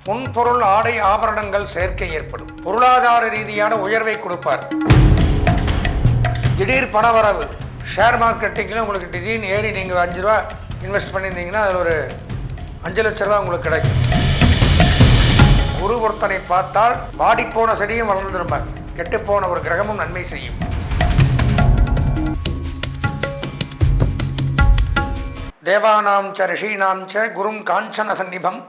பொன்பொருள் ஆடை ஆபரணங்கள் சேர்க்கை ஏற்படும். பொருளாதார ரீதியான உயர்வை கொடுப்பார். திடீர் பணவரவு. ஷேர் மார்க்கெட்டிங்கில் உங்களுக்கு திடீர்னு ஏறி நீங்கள் 5 ரூபா இன்வெஸ்ட் பண்ணியிருந்தீங்கன்னா அதில் ஒரு 5 லட்ச ரூபா உங்களுக்கு கிடைக்கும். குரு ஒருத்தனை பார்த்தால் வாடிப்போன செடியும் வளர்ந்துருப்பாங்க. கெட்டுப்போன ஒரு கிரகமும் நன்மை செய்யும். தேவானாம் ச ரிஷீனாம் ச குரும் காஞ்சன சந்நிபம்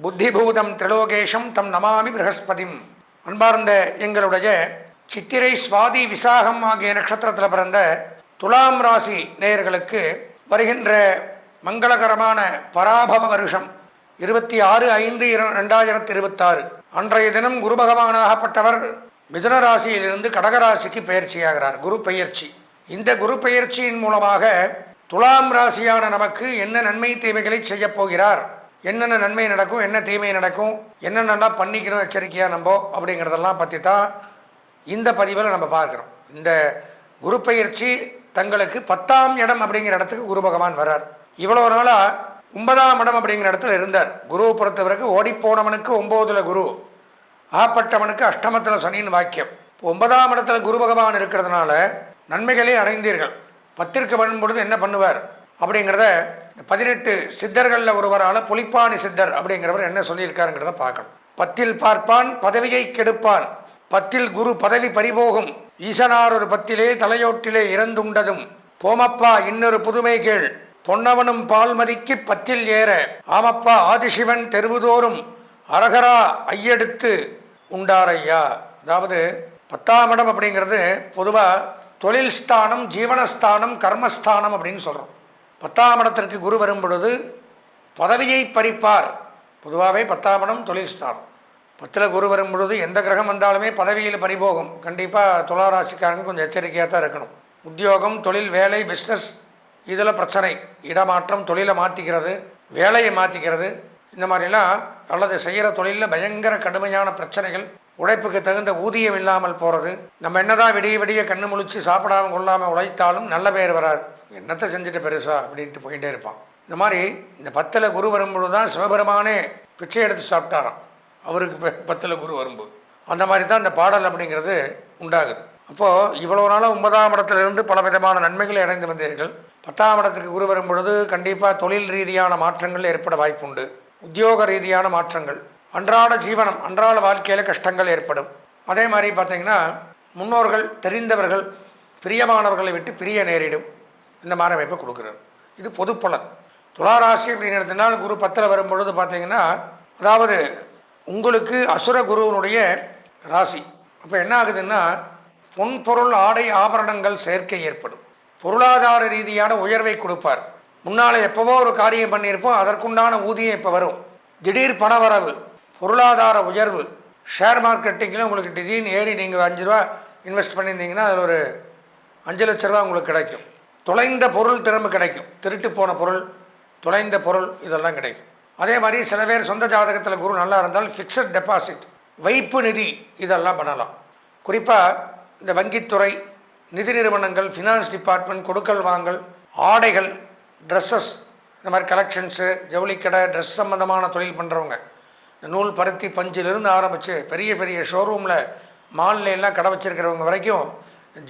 புத்திபூதம் திரிலோகேஷம் தம் நமாமி ப்ரஹஸ்பதிம். அன்பார்ந்த எங்களுடைய சித்திரை சுவாதி விசாகம் ஆகிய நட்சத்திரத்தில் பிறந்த துலாம் ராசி நேயர்களுக்கு வருகின்ற மங்களகரமான பராபவ வருஷம் 26/5/2026 அன்றைய தினம் குரு பகவானாகப்பட்டவர் மிதுன ராசியிலிருந்து கடகராசிக்கு பயிற்சியாகிறார். குரு பெயர்ச்சி. இந்த குரு பெயர்ச்சியின் மூலமாக துலாம் ராசியான நமக்கு என்ன நன்மை தீமைகளை செய்ய போகிறார், என்னென்ன நன்மை நடக்கும், என்ன தீமை நடக்கும், என்னென்னலாம் பண்ணிக்கணும் எச்சரிக்கையாக நம்ம அப்படிங்கிறதெல்லாம் பற்றி தான் இந்த பதிவில் நம்ம பார்க்குறோம். இந்த குரு பெயர்ச்சி தங்களுக்கு 10ஆம் இடம் அப்படிங்கிற இடத்துக்கு குரு பகவான் வர்றார். இவ்வளோ நாளாக 9ஆம் இடம் அப்படிங்கிற இடத்துல இருந்தார். குருவை பொறுத்தவரைக்கும் ஓடிப்போனவனுக்கு 9ல் குரு, ஆப்பட்டவனுக்கு அஷ்டமத்தில் சனின்னு வாக்கியம். இப்போ 9ஆம் இடத்துல குரு பகவான் இருக்கிறதுனால நன்மைகளே அடைந்தீர்கள். 10ற்கு வரும்பொழுது என்ன பண்ணுவார் அப்படிங்கிறத 18 சித்தர்களில் ஒருவரால் புலிப்பாணி சித்தர் அப்படிங்கிறவர் என்ன சொல்லியிருக்காருங்கிறத பார்க்கணும். 10ல் பார்ப்பான் பதவியை கெடுப்பான், 10ல் குரு பதவி பறிபோகும், ஈசனார் ஒரு 10லே தலையோட்டிலே இறந்துண்டதும், போமப்பா இன்னொரு புதுமை கேள், பொன்னவனும் பால்மதிக்கு 10ல் ஏற, ஆமப்பா ஆதிசிவன் தெருவுதோறும் அரகரா ஐயெடுத்து உண்டாரையா. அதாவது 10ஆம் இடம் அப்படிங்கிறது பொதுவாக தொழில் ஸ்தானம், ஜீவனஸ்தானம், கர்மஸ்தானம் அப்படின்னு சொல்கிறோம். 10ஆம் இடத்திற்கு குரு வரும் பொழுது பதவியை பறிப்பார். பொதுவாகவே 10ஆம் இடம் தொழில் ஸ்தானம். 10ல் குரு வரும் பொழுது எந்த கிரகம் வந்தாலுமே பதவியில் பறிபோகும். கண்டிப்பாக துளாராசிக்காரங்க கொஞ்சம் எச்சரிக்கையாக தான் இருக்கணும். உத்தியோகம், தொழில், வேலை, பிஸ்னஸ் இதில் பிரச்சனை. இடமாற்றம், தொழிலை மாற்றிக்கிறது, வேலையை மாற்றிக்கிறது, இந்த மாதிரிலாம் அல்லது செய்கிற தொழிலில் பயங்கர கடுமையான பிரச்சனைகள், உழைப்புக்கு தகுந்த ஊதியம் இல்லாமல் போகிறது. நம்ம என்னதான் விடிய விடிய கண்ணு முழிச்சு சாப்பிடாமல் கொள்ளாமல் உழைத்தாலும் நல்ல பேர் வராது. என்னத்தை செஞ்சுட்டு பெருசா அப்படின்ட்டு போயிட்டே இருப்பான். இந்த மாதிரி இந்த 10ல் குரு வரும்பொழுது தான் சிவபெருமானே பிச்சை எடுத்து சாப்பிட்டாராம் அவருக்கு 10ல் குரு வரும்போது. அந்த மாதிரி தான் இந்த பாடல் அப்படிங்கிறது உண்டாகுது. அப்போது இவ்வளோ நாளாக 9ஆம் இடத்துலேருந்து பல விதமான நன்மைகளை அடைந்து வந்தீர்கள். 10ஆம் இடத்துக்கு குரு வரும் பொழுது கண்டிப்பாக தொழில் ரீதியான மாற்றங்கள் ஏற்பட வாய்ப்புண்டு. உத்தியோக ரீதியான மாற்றங்கள், அன்றாட ஜீவனம், அன்றாட வாழ்க்கையில் கஷ்டங்கள் ஏற்படும். அதே மாதிரி பார்த்திங்கன்னா முன்னோர்கள், தெரிந்தவர்கள், பிரியமானவர்களை விட்டு பிரிய நேரிடும். இந்த மாதிரி அமைப்பை கொடுக்குறாரு. இது பொதுப்பலன். துளாராசி அப்படின்னு எடுத்தனால் குரு 10ல் வரும் பொழுது பார்த்திங்கன்னா, அதாவது உங்களுக்கு அசுர குருவனுடைய ராசி. அப்போ என்ன ஆகுதுன்னா பொன்பொருள் ஆடை ஆபரணங்கள் சேர்க்கை ஏற்படும். பொருளாதார ரீதியான உயர்வை கொடுப்பார். முன்னால் எப்போவோ ஒரு காரியம் பண்ணியிருப்போம், அதற்குண்டான ஊதியம் இப்போ வரும். திடீர் பணவரவு, பொருளாதார உயர்வு. ஷேர் மார்க்கெட்டிங்கில் உங்களுக்கு திடீர்னு ஏறி நீங்கள் 5 ரூபா இன்வெஸ்ட் பண்ணியிருந்தீங்கன்னா அதில் ஒரு 5 லட்ச ரூபா உங்களுக்கு கிடைக்கும். தொலைந்த பொருள் திரும்ப கிடைக்கும். திருட்டு போன பொருள், தொலைந்த பொருள் இதெல்லாம் கிடைக்கும். அதே மாதிரி சில பேர் சொந்த ஜாதகத்தில் குரு நல்லா இருந்தால் ஃபிக்ஸட் டெபாசிட், வைப்பு நிதி இதெல்லாம் பண்ணலாம். குறிப்பாக இந்த வங்கித்துறை, நிதி நிறுவனங்கள், ஃபினான்ஸ் டிபார்ட்மெண்ட், கொடுக்கல் வாங்கல், ஆடைகள், ட்ரெஸ்ஸஸ், இந்த மாதிரி கலெக்ஷன்ஸு, ஜவுளிக்கடை, ட்ரெஸ் சம்மந்தமான தொழில் பண்ணுறவங்க, இந்த நூல், பருத்தி, பஞ்சிலிருந்து ஆரம்பித்து பெரிய பெரிய ஷோரூமில், மாலில் எல்லாம் கடை வச்சுருக்கிறவங்க வரைக்கும்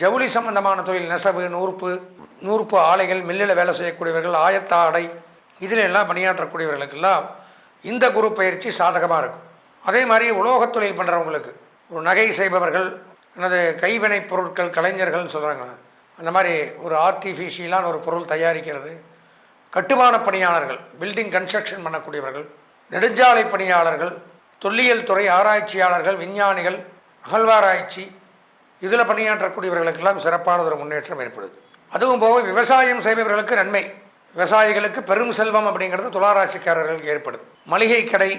ஜவுளி சம்மந்தமான தொழில், நெசவு, நூற்பு ஆலைகள், மில்லில் வேலை செய்யக்கூடியவர்கள், ஆயத்த ஆடை இதில் எல்லாம் பணியாற்றக்கூடியவர்களுக்கெல்லாம் இந்த குரு பயிற்சி சாதகமாக இருக்கும். அதே மாதிரி உலோகத் தொழில் பண்ணுறவங்களுக்கு, ஒரு நகை செய்பவர்கள், எனது கைவினை பொருட்கள் கலைஞர்கள்னு சொல்கிறாங்க, அந்த மாதிரி ஒரு ஆர்டிஃபிஷியலான ஒரு பொருள் தயாரிக்கிறது, கட்டுமான பணியாளர்கள், பில்டிங் கன்ஸ்ட்ரக்ஷன் பண்ணக்கூடியவர்கள், நெடுஞ்சாலை பணியாளர்கள், தொல்லியல் துறை ஆராய்ச்சியாளர்கள், விஞ்ஞானிகள், அகழ்வாராய்ச்சி இதில் பணியாற்றக்கூடியவர்களுக்கெல்லாம் சிறப்பான ஒரு முன்னேற்றம் ஏற்படுது. அதுவும் போக விவசாயம் செய்பவர்களுக்கு நன்மை. விவசாயிகளுக்கு பெரும் செல்வம் அப்படிங்கிறது துளாராசிக்காரர்களுக்கு ஏற்படுது. மளிகை கடை,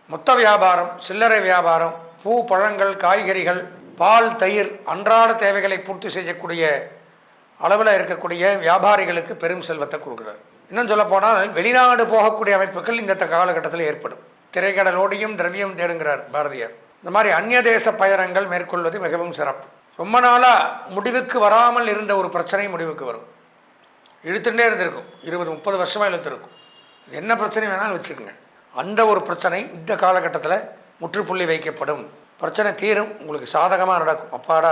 மொத்த வியாபாரம், சில்லறை வியாபாரம், பூ, பழங்கள், காய்கறிகள், பால், தயிர், அன்றாட தேவைகளை பூர்த்தி செய்யக்கூடிய அளவில் இருக்கக்கூடிய வியாபாரிகளுக்கு பெரும் செல்வத்தை கொடுக்குறார். இன்னும் சொல்லப்போனால் வெளிநாடு போகக்கூடிய அமைப்புகள் இந்த காலகட்டத்தில் ஏற்படும். திரைக்கடலோடியும் திரவியம் தேடுங்கிறார் பாரதியார். இந்த மாதிரி அந்நிய தேச பயணங்கள் மேற்கொள்வது மிகவும் சிறப்பு. ரொம்ப நாளாக முடிவுக்கு வராமல் இருந்த ஒரு பிரச்சனை முடிவுக்கு வரும். இழுத்துட்டே இருந்திருக்கும், 20-30 வருஷமாக இழுத்துருக்கும். என்ன பிரச்சனை வேணாலும் வச்சுக்கோங்க. அந்த ஒரு பிரச்சனை இந்த காலகட்டத்தில் முற்றுப்புள்ளி வைக்கப்படும், பிரச்சனை தீரும், உங்களுக்கு சாதகமாக நடக்கும். அப்பாடா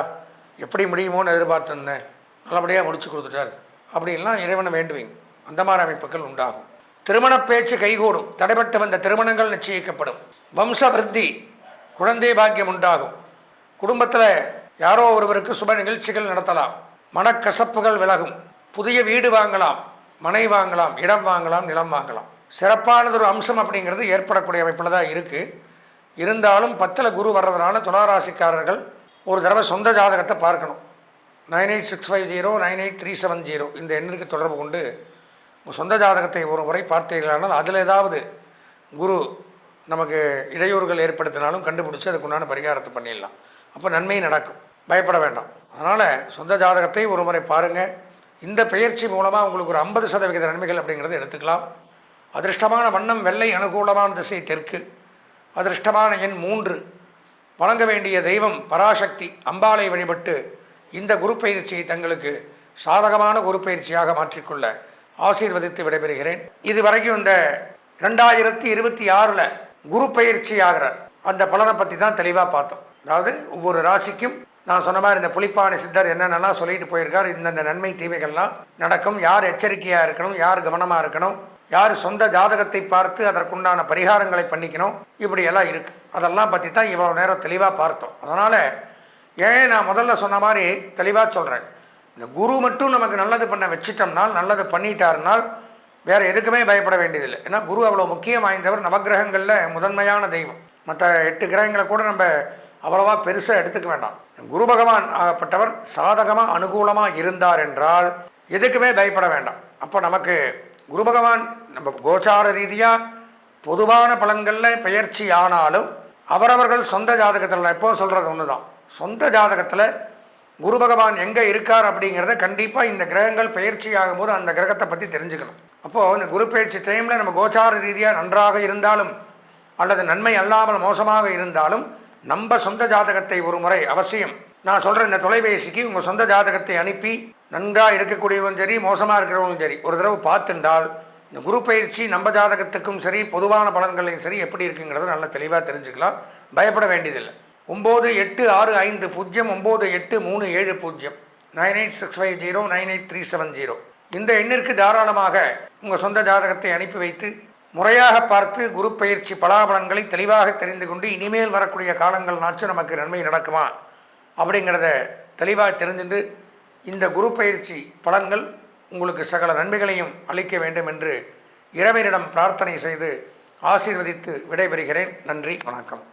எப்படி முடியுமோன்னு எதிர்பார்த்துருந்தேன், நல்லபடியாக முடிச்சு கொடுத்துட்டார் அப்படின்லாம் இறைவனை வேண்டுவீங்க. அந்த மாதிரி அமைப்புகள் உண்டாகும். திருமண பேச்சு கைகூடும், தடைபட்டு வந்த திருமணங்கள் நிச்சயிக்கப்படும். வம்ச விருத்தி, குழந்தை பாக்கியம் உண்டாகும். குடும்பத்தில் யாரோ ஒருவருக்கு சுப நிகழ்ச்சிகள் நடத்தலாம். மனக்கசப்புகள் விலகும். புதிய வீடு வாங்கலாம், மனை வாங்கலாம், இடம் வாங்கலாம், நிலம் வாங்கலாம். சிறப்பானதொரு அம்சம் அப்படிங்கிறது ஏற்படக்கூடிய அமைப்பில் தான் இருக்குது. இருந்தாலும் 10ல் குரு வர்றதுனால துளாராசிக்காரர்கள் ஒரு தடவை சொந்த ஜாதகத்தை பார்க்கணும். 9865098370 இந்த எண்ணிற்கு தொடர்பு கொண்டு சொந்த ஜாதகத்தை ஒரு முறை பார்த்தீர்களானால் அதில் ஏதாவது குரு நமக்கு இடையூறுகள் ஏற்படுத்தினாலும் கண்டுபிடிச்சி அதுக்குண்டான பரிகாரத்தை பண்ணிடலாம். அப்போ நன்மை நடக்கும், பயப்பட வேண்டாம். அதனால் சொந்த ஜாதகத்தை ஒரு முறை பாருங்கள். இந்த பெயர்ச்சி மூலமாக உங்களுக்கு ஒரு 50% நன்மைகள் அப்படிங்கிறத எடுத்துக்கலாம். அதிர்ஷ்டமான வண்ணம் வெள்ளை, அனுகூலமான திசை தெற்கு, அதிர்ஷ்டமான எண் 3. வணங்க வேண்டிய தெய்வம் பராசக்தி அம்பாளை வழிபட்டு இந்த குரு பயிற்சியை தங்களுக்கு சாதகமான குரு பயிற்சியாக மாற்றிக்கொள்ள ஆசீர்வதித்து விடைபெறுகிறேன். இதுவரைக்கும் இந்த 2026 குரு பயிற்சி ஆகிறார் அந்த பலனை பற்றி தான் தெளிவாக பார்த்தோம். அதாவது ஒவ்வொரு ராசிக்கும் நான் சொன்ன மாதிரி இந்த புலிப்பானை சித்தர் என்னென்னலாம் சொல்லிட்டு போயிருக்கார், இந்தந்த நன்மை தீமைகள்லாம் நடக்கும், யார் எச்சரிக்கையாக இருக்கணும், யார் கவனமாக இருக்கணும், யார் சொந்த ஜாதகத்தை பார்த்து அதற்குண்டான பரிகாரங்களை பண்ணிக்கணும், இப்படியெல்லாம் இருக்குது. அதெல்லாம் பற்றி தான் இவ்வளோ நேரம் தெளிவாக பார்த்தோம். அதனால் ஏன் நான் முதல்ல சொன்ன மாதிரி தெளிவாக சொல்கிறேன், இந்த குரு மட்டும் நமக்கு நல்லது பண்ண வச்சிட்டோம்னால், நல்லது பண்ணிட்டாருனால் வேறு எதுக்குமே பயப்பட வேண்டியதில்லை. ஏன்னா குரு அவ்வளோ முக்கியம் வாய்ந்தவர், நவகிரகங்களில் முதன்மையான தெய்வம். மற்ற 8 கிரகங்களை கூட நம்ம அவ்வளோவா பெருசாக எடுத்துக்க வேண்டாம். குரு பகவான் ஆகப்பட்டவர் சாதகமாக அனுகூலமாக இருந்தார் என்றால் எதுக்குமே பயப்பட வேண்டாம். அப்போ நமக்கு குரு பகவான் நம்ம கோச்சார ரீதியாக பொதுவான பலன்களில் பெயர்ச்சி ஆனாலும் அவரவர்கள் சொந்த ஜாதகத்தில் எப்போ சொல்கிறது ஒன்று தான், சொந்த ஜாதகத்தில் குரு பகவான் எங்கே இருக்கார் அப்படிங்கிறத கண்டிப்பாக இந்த கிரகங்கள் பயிற்சி ஆகும்போது அந்த கிரகத்தை பற்றி தெரிஞ்சுக்கணும். அப்போது இந்த குரு பயிற்சி டைமில் நம்ம கோச்சார ரீதியாக நன்றாக இருந்தாலும் அல்லது நன்மை அல்லாமல் மோசமாக இருந்தாலும் நம்ம சொந்த ஜாதகத்தை ஒரு முறை அவசியம், நான் சொல்கிற இந்த தொலைபேசிக்கு உங்கள் சொந்த ஜாதகத்தை அனுப்பி நன்றாக இருக்கக்கூடியவன் சரி மோசமாக இருக்கிறவங்களும் சரி ஒரு தடவை பார்த்துண்டால் இந்த குரு பயிற்சி நம்ம ஜாதகத்துக்கும் சரி பொதுவான பலன்களையும் சரி எப்படி இருக்குங்கிறத நல்லா தெளிவாக தெரிஞ்சுக்கலாம். பயப்பட வேண்டியதில்லை. 9860598370 9865098370 இந்த எண்ணிற்கு தாராளமாக உங்கள் சொந்த ஜாதகத்தை அனுப்பி வைத்து முறையாக பார்த்து குரு பயிற்சி பலாபலன்களை தெளிவாக தெரிந்து கொண்டு இனிமேல் வரக்கூடிய காலங்கள்னாச்சும் நமக்கு நன்மை நடக்குமா அப்படிங்கிறத தெளிவாக தெரிஞ்சுட்டு இந்த குரு பயிற்சி பலன்கள் உங்களுக்கு சகல நன்மைகளையும் அளிக்க வேண்டும் என்று இறைவனிடம் பிரார்த்தனை செய்து ஆசீர்வதித்து விடைபெறுகிறேன். நன்றி, வணக்கம்.